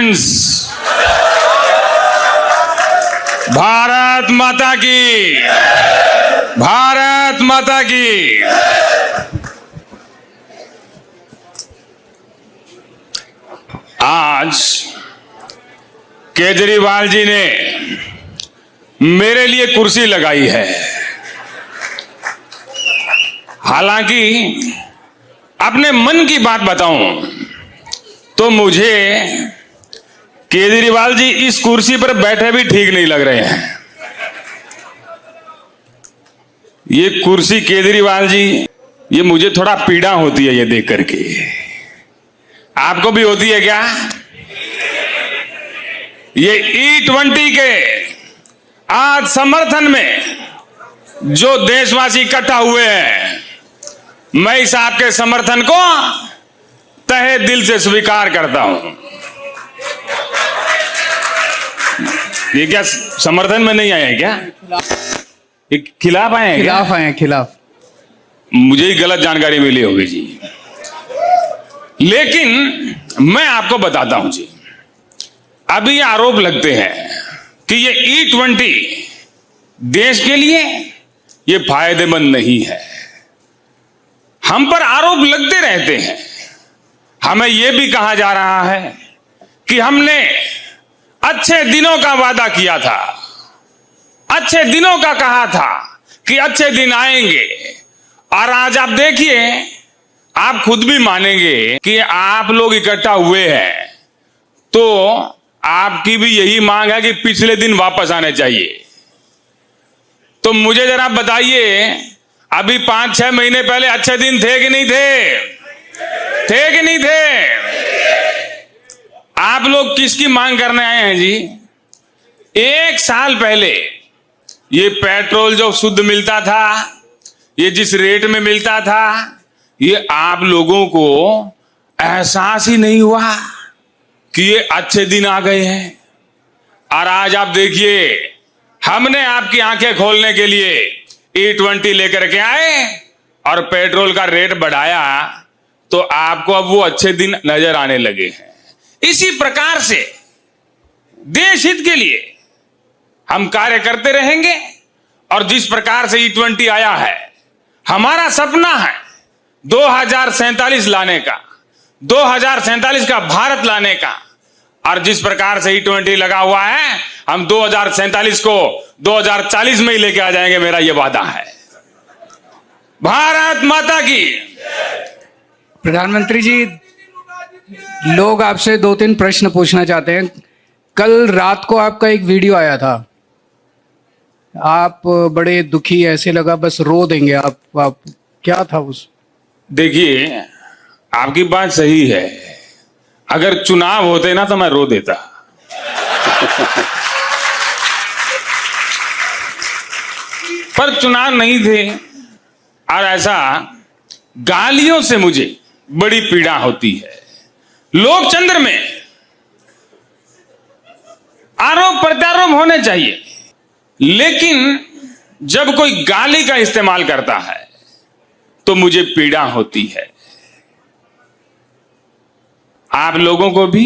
Friends, Bharat माता की, भारत माता की। आज केजरीवाल जी ने मेरे लिए कुर्सी लगाई है। हालांकि अपने मन की बात बताऊं तो मुझे केजरीवाल जी इस कुर्सी पर बैठे भी ठीक नहीं लग रहे हैं। ये कुर्सी केजरीवाल जी, ये मुझे थोड़ा पीड़ा होती है ये देख करके। आपको भी होती है क्या? ये E20 के आज समर्थन में जो देशवासी इकट्ठा हुए हैं, मैं इस आपके समर्थन को तहे दिल से स्वीकार करता हूं। ये क्या समर्थन में नहीं आए हैं क्या? ये खिलाफ आए हैं? खिलाफ आए हैं, खिलाफ। मुझे ही गलत जानकारी मिली होगी जी। लेकिन मैं आपको बताता हूं जी, अभी ये आरोप लगते हैं कि ये E20 देश के लिए ये फायदेमंद नहीं है। हम पर आरोप लगते रहते हैं। हमें यह भी कहा जा रहा है कि हमने अच्छे दिनों का वादा किया था, अच्छे दिनों का कहा था कि अच्छे दिन आएंगे। और आज आप देखिए, आप खुद भी मानेंगे कि आप लोग इकट्ठा हुए हैं तो आपकी भी यही मांग है कि पिछले दिन वापस आने चाहिए। तो मुझे जरा बताइए, अभी 5-6 महीने पहले अच्छे दिन थे कि नहीं थे? थे कि नहीं थे? आप लोग किसकी मांग करने आए हैं जी? 1 साल पहले ये पेट्रोल जो शुद्ध मिलता था, ये जिस रेट में मिलता था, ये आप लोगों को एहसास ही नहीं हुआ कि ये अच्छे दिन आ गए हैं। और आज आप देखिए, हमने आपकी आंखें खोलने के लिए E20 लेकर के आए और पेट्रोल का रेट बढ़ाया, तो आपको अब वो अच्छे दिन नजर आने लगे हैं। इसी प्रकार से देश हित के लिए हम कार्य करते रहेंगे। और जिस प्रकार से E20 आया है, हमारा सपना है 2047 लाने का, 2047 का भारत लाने का। और जिस प्रकार से E20 लगा हुआ है, हम 2047 को 2040 में ही लेके आ जाएंगे, मेरा यह वादा है। भारत माता की। प्रधानमंत्री जी, लोग आपसे 2-3 प्रश्न पूछना चाहते हैं। कल रात को आपका एक वीडियो आया था, आप बड़े दुखी, ऐसे लगा बस रो देंगे आप क्या था उस? देखिए, आपकी बात सही है। अगर चुनाव होते ना तो मैं रो देता। पर चुनाव नहीं थे। और ऐसा गालियों से मुझे बड़ी पीड़ा होती है। लोकतंत्र में आरोप प्रत्यारोप होने चाहिए, लेकिन जब कोई गाली का इस्तेमाल करता है तो मुझे पीड़ा होती है। आप लोगों को भी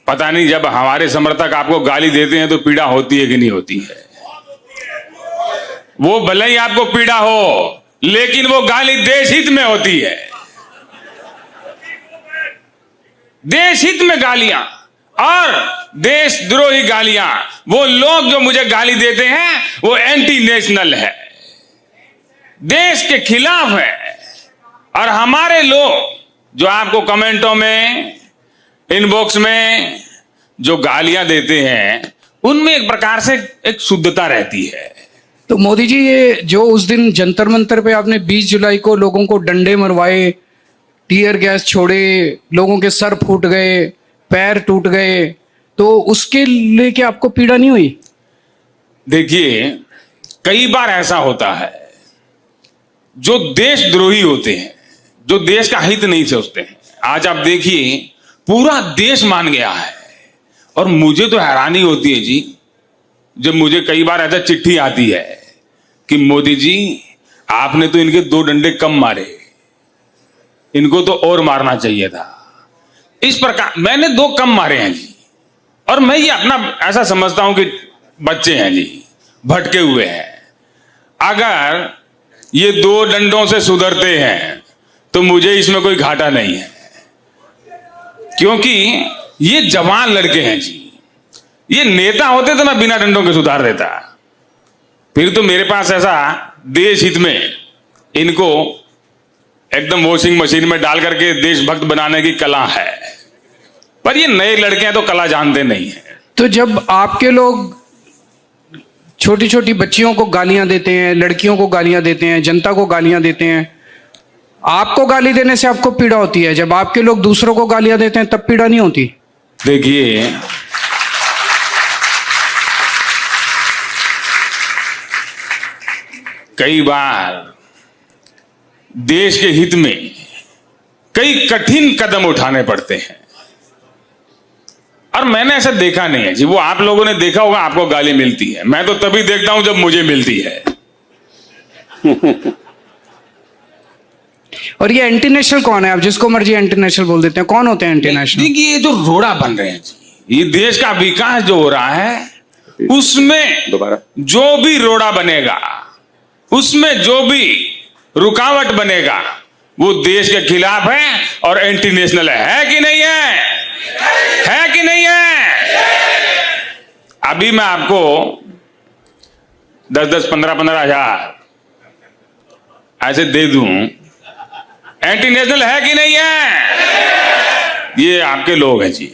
पता नहीं, जब हमारे समर्थक आपको गाली देते हैं तो पीड़ा होती है कि नहीं होती है? वो भले ही आपको पीड़ा हो, लेकिन वो गाली देश हित में होती है। देश हित में गालियां और देशद्रोही गालियां, वो लोग जो मुझे गाली देते हैं वो एंटी नेशनल है, देश के खिलाफ है। और हमारे लोग जो आपको कमेंटों में, इनबॉक्स में जो गालियां देते हैं, उनमें एक प्रकार से एक शुद्धता रहती है। तो मोदी जी, ये जो उस दिन जंतर मंतर पे आपने 20 जुलाई को लोगों को डंडे मरवाए, टीयर गैस छोड़े, लोगों के सर फूट गए, पैर टूट गए, तो उसके लेके आपको पीड़ा नहीं हुई? देखिए, कई बार ऐसा होता है, जो देशद्रोही होते हैं, जो देश का हित नहीं सोचते हैं। आज आप देखिए, पूरा देश मान गया है। और मुझे तो हैरानी होती है जी, जब मुझे कई बार ऐसा चिट्ठी आती है कि मोदी जी, आपने तो इनके 2 डंडे कम मारे, इनको तो और मारना चाहिए था। इस प्रकार मैंने 2 कम मारे हैं जी, और मैं ये अपना ऐसा समझता हूं कि बच्चे हैं जी, भटके हुए हैं। अगर ये 2 डंडों से सुधरते हैं तो मुझे इसमें कोई घाटा नहीं है, क्योंकि ये जवान लड़के हैं जी। ये नेता होते तो मैं बिना डंडों के सुधार देता, फिर तो मेरे पास ऐसा देश हित में इनको एकदम वॉशिंग मशीन में डाल करके देशभक्त बनाने की कला है। पर ये नए लड़के हैं तो कला जानते नहीं है। तो जब आपके लोग छोटी छोटी बच्चियों को गालियां देते हैं, लड़कियों को गालियां देते हैं, जनता को गालियां देते हैं, आपको गाली देने से आपको पीड़ा होती है, जब आपके लोग दूसरों को गालियां देते हैं तब पीड़ा नहीं होती? देखिए, कई बार देश के हित में कई कठिन कदम उठाने पड़ते हैं, और मैंने ऐसा देखा नहीं है जी। वो आप लोगों ने देखा होगा, आपको गाली मिलती है, मैं तो तभी देखता हूं जब मुझे मिलती है। और ये एंटी नेशनल कौन है? आप जिसको मर्जी एंटी नेशनल बोल देते हैं, कौन होते हैं एंटी नेशनल? देखिए, ये जो रोड़ा बन रहे हैं जी, ये देश का विकास जो हो रहा है उसमें दोबारा जो भी रोड़ा बनेगा, उसमें जो भी रुकावट बनेगा, वो देश के खिलाफ है और एंटी नेशनल है कि नहीं है? है कि नहीं है? अभी मैं आपको 10-10, 15-15 हजार ऐसे दे दूं, एंटी नेशनल है कि नहीं है? ये आपके लोग हैं जी।